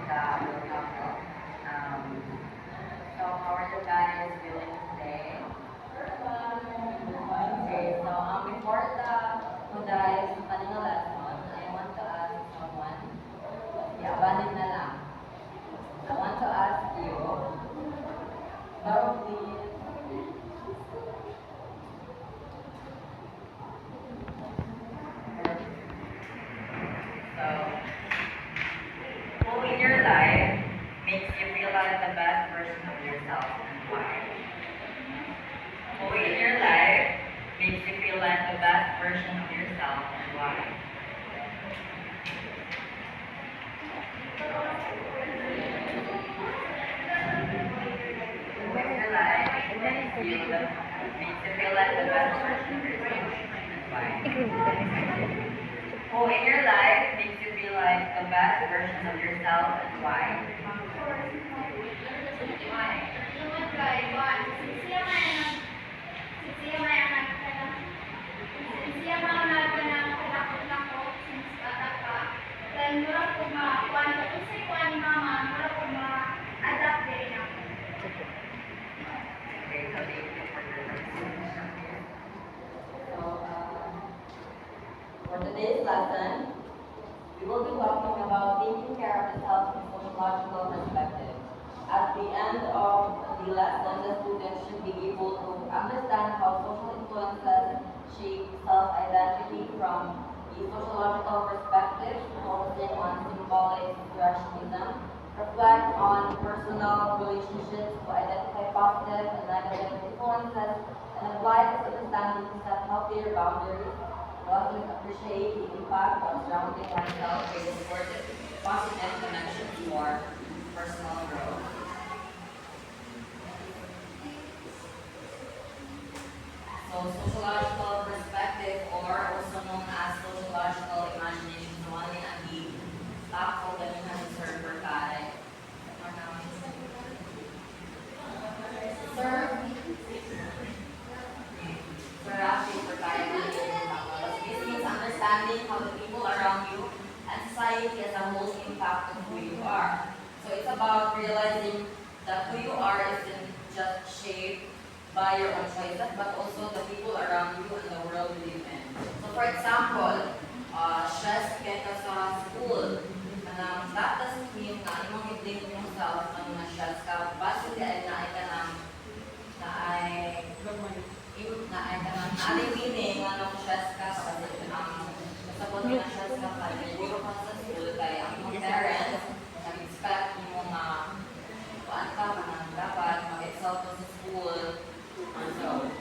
that will help. Um, so how are you guys feeling today? Okay, so before to dive sa kanina lesson, I want to ask someone, yabanin na lang. I want to ask you, please. So, who in your life makes you feel like the best version of yourself and why? Who in your life makes you feel like the best version of yourself and why? Who in your life makes you feel like the best version of yourself and why? Who in your life makes you feel like the best version of yourself and why? Okay, so thank you for your participation here. So, for today's lesson, we will be talking about taking care of the self from a sociological perspective. At the end of the lesson, the students should be able to understand how social influences shape self-identity from a sociological perspective, focusing on symbolic expressionism, reflect on personal relationships to identify positive and negative influences, and apply this understanding to set healthier boundaries, thus appreciate the impact of surrounding oneself with supportive, positive connections for personal growth. So sociological perspective, or also known as sociological imagination, so ano yan ang tako ganun na ni Sir Berkay. Sir, Sir Rafi Berkay, this means understanding how the people around you and society as a whole impact on who you are. So it's about realizing that who you are isn't just shaped by your own choices, but also the people around you and the world you live in. So for example, stress ka sa school, that doesn't mean na imong i-blame yourself ang na-stress ka, basta di ay naay ka ng na ay meaning anong stress ka kasi sabot na stress ka pa, siguro ka sa school kaya ang mga parents nag-expect mo na kuan ka man dapat mag-excel ka sa school. So,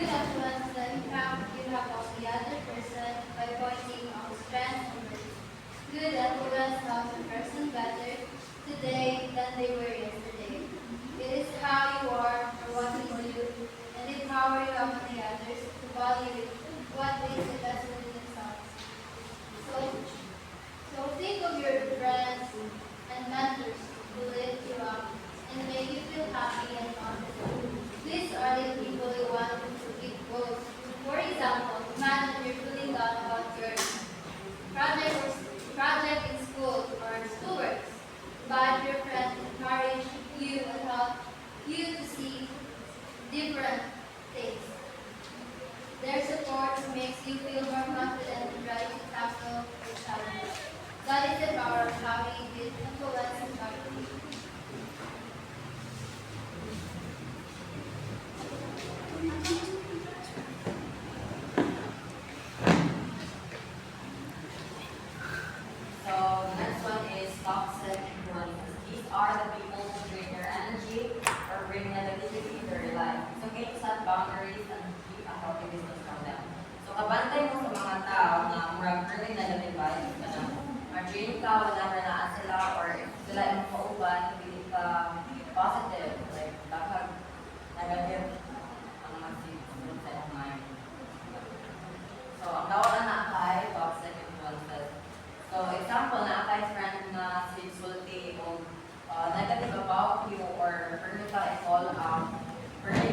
Good influence the impact you have on the other person by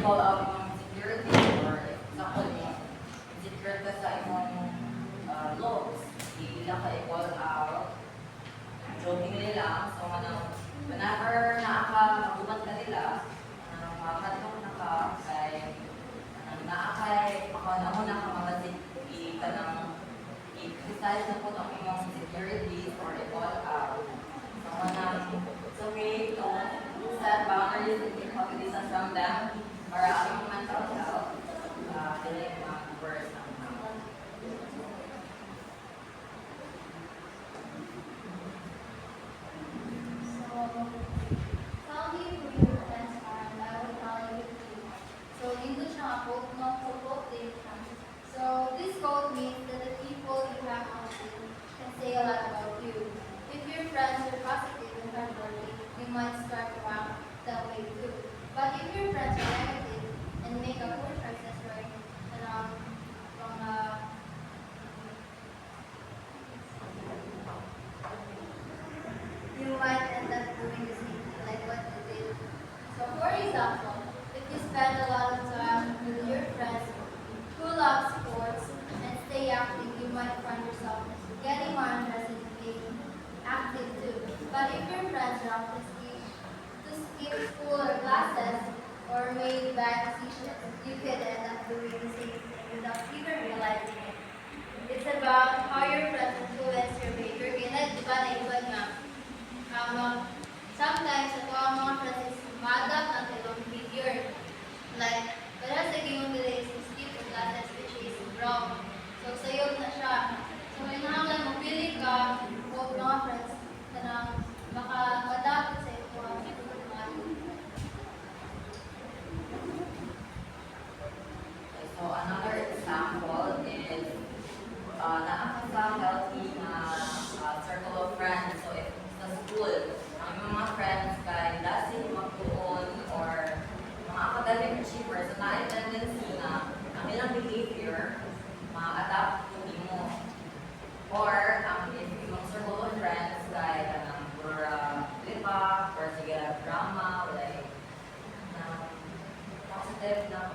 involve ang imong security or example mo, insecure ka sa imong looks, hindi lang ka equal out, joking nila, so whenever nakakagumat ka nila, makakatong na ka, kay naakay, ako na ka mabasik, i-criticize na po ang imong securities or equal out. So it's okay to set boundaries and take cognizance from them para ang imong mental health, dili ma-worse ang Tell me who your friends are, and I will tell you who. So English na quote, no quotation. So this quote means that the people you hang out with can say a lot about you. If your friends are positive and friendly, you might start to act that way too. But if your friends are negative and make a poor choices right from you might end up doing the same thing like what you did. So for example, if you spend a lot of time with your friends who love sports and stay active, you might find yourself getting more interested in being active too. But if your friends are off to skip school or classes or made bad decisions, you could end up doing the same thing without even realizing it. It's about how your friends influence your behavior. Kaya di ba naiba nga, sometimes ito ang mga friends is ma-adapt ng ilong behavior. Like, pero sa yung dili is skip or classes which is wrong. So, sayod na siya. So, inahanglan mo, pili ka o mga friends na maka-adapt sa ito ang mga So another example is naakasa healthy na circle of friends. So if sa school, ang mga friends kay lasing magtuon or mga academic achievers na tendency na ang ilang behavior ma-adapt to mo. Or if yung circle of friends kay lipa or sige drama, like positive na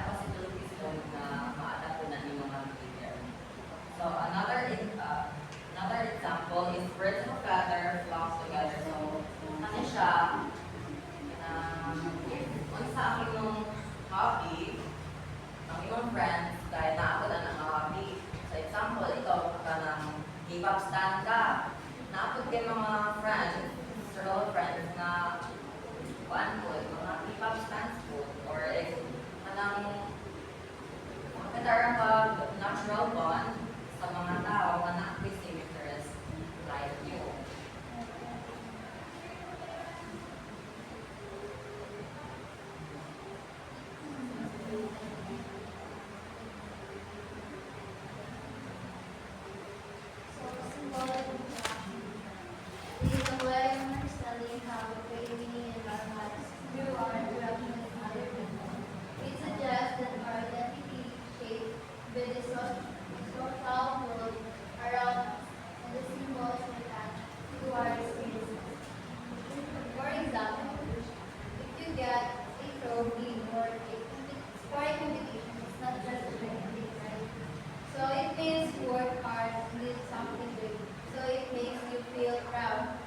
possibilities doon na ma-adapt po na yung mga behavior. So another example is birds of a feather flock together. So ano siya, kung sa akin yung hobby, ang iyong friends, dahil na ako na ng hobby. So example, ikaw ka ng give up stand ka. Naapod kayo mga friends, circle of friends na kuan po, mga give up stands po, or if magkataran pag natural bond sa mga tao na na-active same interest like you. So, symbolic interaction. It is a way of understanding how we create meaning in our lives through our interaction with other people. It suggests that our identity is shaped by the social world around us and the symbols attached to our experiences. For example, if you get a trophy or a sporting competition, it's not just a thing, right? So it means you work hard and did something great. So it makes you feel proud.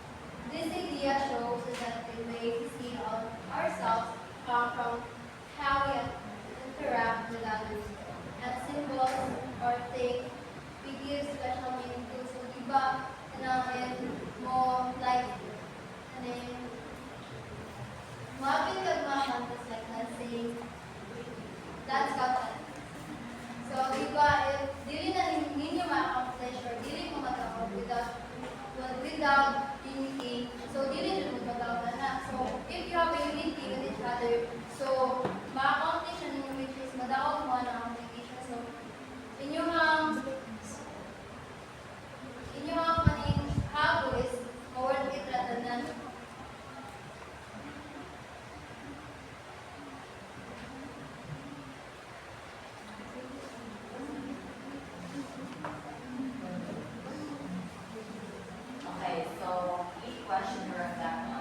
This idea shows us that the way we see ourselves come from how we interact with others. And symbols or things we give special meaning to. So diba, and more like, and then, mabit ka mga kantas like that saying, that's content. So diba, if dili na ninyo ma-accomplish or dili mo matawag without unity, so dili nyo matawag na. So if you have a unity with each other, so ma-accomplish na ninyo which is madawag mo na communication. So inyong maning habo is maward kitratanan. Okay, so each question to reflect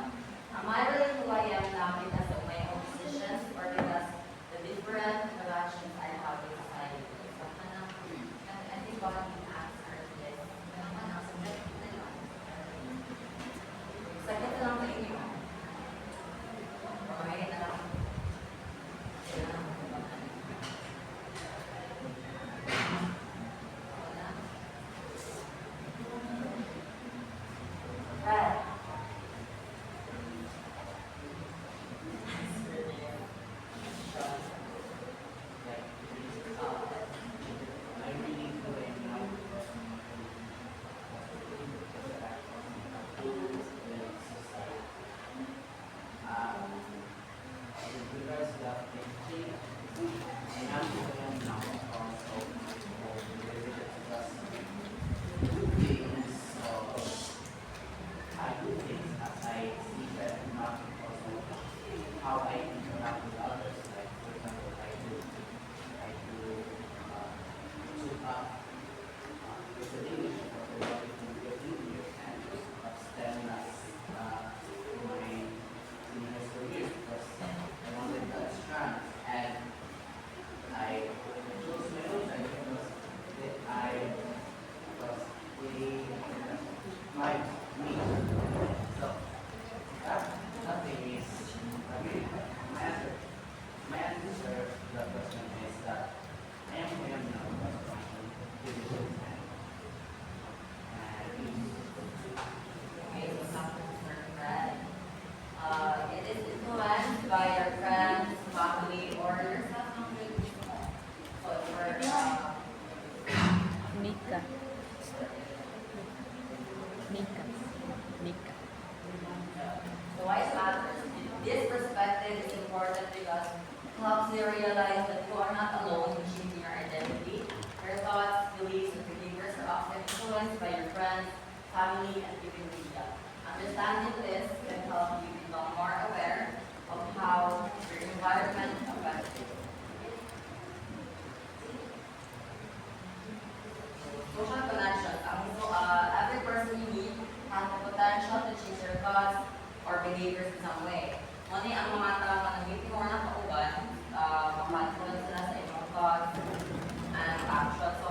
it is influenced by your friends, family, or yourself. So, Nika. Nika. Nika. so why it matters? This perspective is important because it helps you realize that you are not alone in shaping your identity. Your thoughts, beliefs, and behaviors are often influenced by your friends, family, and even media. Understanding this can help you become more aware of how your environment affects you. Social connections. Every person you meet has the potential to change your thoughts or behaviors in some way. Ngunit ang mga tao na nag-meeting mo na kauban, maka-influence sila sa inyong thoughts and actions. So,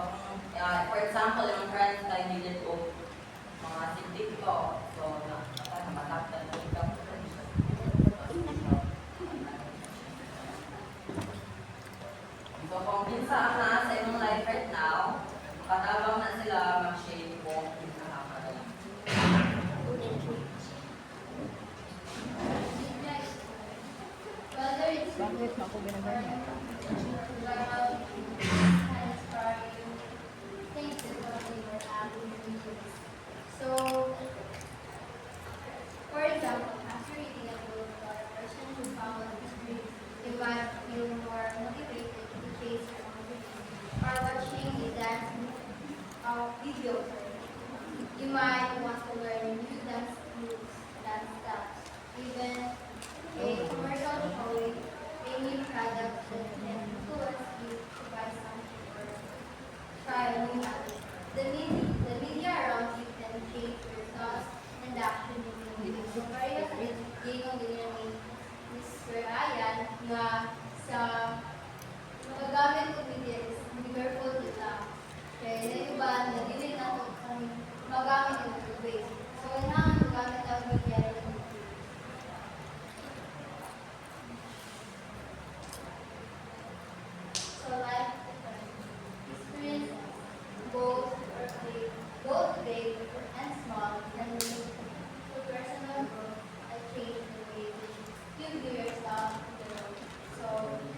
for example, yung friends na hindi ko mga sindik ko. So, namataktan mo ikaw. So, kung pinsa ang nasa inyong life right now, katabang na sila mag-shape kung pinaka-kapal. Whether it's Bakit ako ginaganyan? So, for example, after reading a book or a person who followed his dreams, you might feel more motivated to chase your own dreams. Or watching a dance video, you might want to learn new dance moves, dance steps, even a commercial showing a new product that can influence you to buy something or try a new habit. The media around you can shape your thoughts and action in ways. So, parehas sa ginong ganyan ni Miss Ryan nga sa magagamit ko media is be careful kita. Kaya na iba na dili na ito kami magamit in a good ways. So, kailangan magamit ang media in a good way. So, like, experience both big and small can lead to personal growth and change the way you view yourself in the world. So,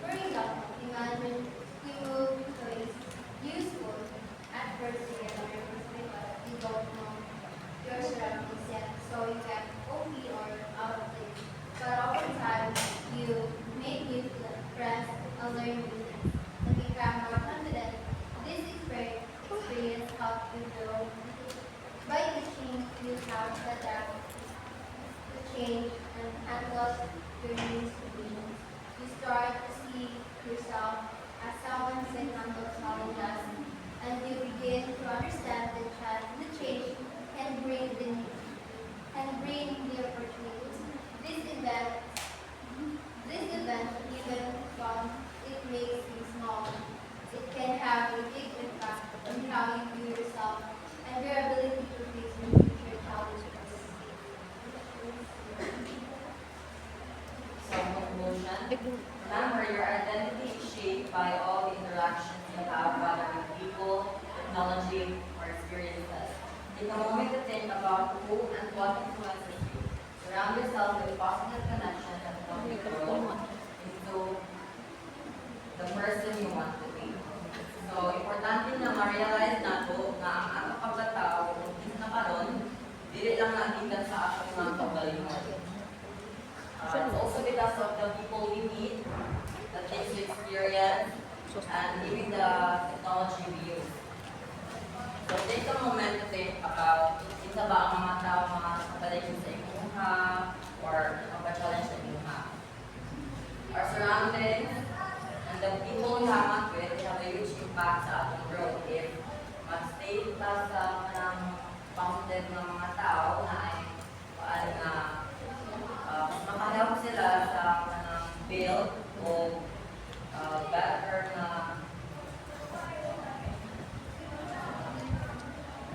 for example, imagine you move to a new school. At first, you get nervous because you don't know your surroundings yet, so you get OP or out of place. But over time, you make new friends and learn new things and become more confident. This experience helps you grow by teaching you how to adapt, to change, and handle your new situations. You start to see yourself as someone who can handle challenges, and you begin to understand that the change can bring the opportunities. This event, even from it may seem small, it can have a big impact on how you view yourself and your ability to face your future challenges. So, conclusion. Remember, your identity is shaped by all the interactions you have, whether with people, technology, or experiences. Take a moment to think about who and what influences you. Surround yourself with positive connections that help you grow into the person you want to be. So, importante na ma-realize nato na ang ato pagkatao, kung na karon, dili lang nagikan sa atong mga kaugalingon. It's also because of the people we meet, the things we experience, and even the technology we use. So take a moment to think about isa ba ang mga tao, mga kapaligid sa imuha, or challenge sa imuha. Our surroundings and the people we hang out with have a huge impact sa atong growth. If mag-stay ta sa kanang positive ng mga tao na ay paano na makahelp sila sa kanang build o better na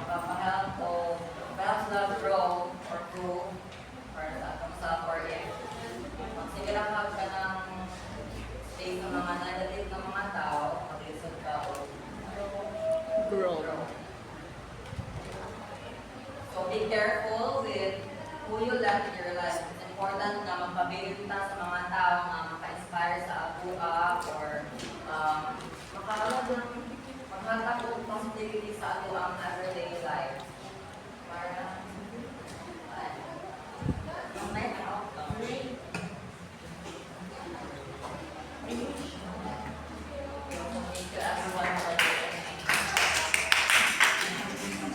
makahelp o perhaps sila grow or grow para sa benefita sa mga tao nga maka-inspire sa abuha or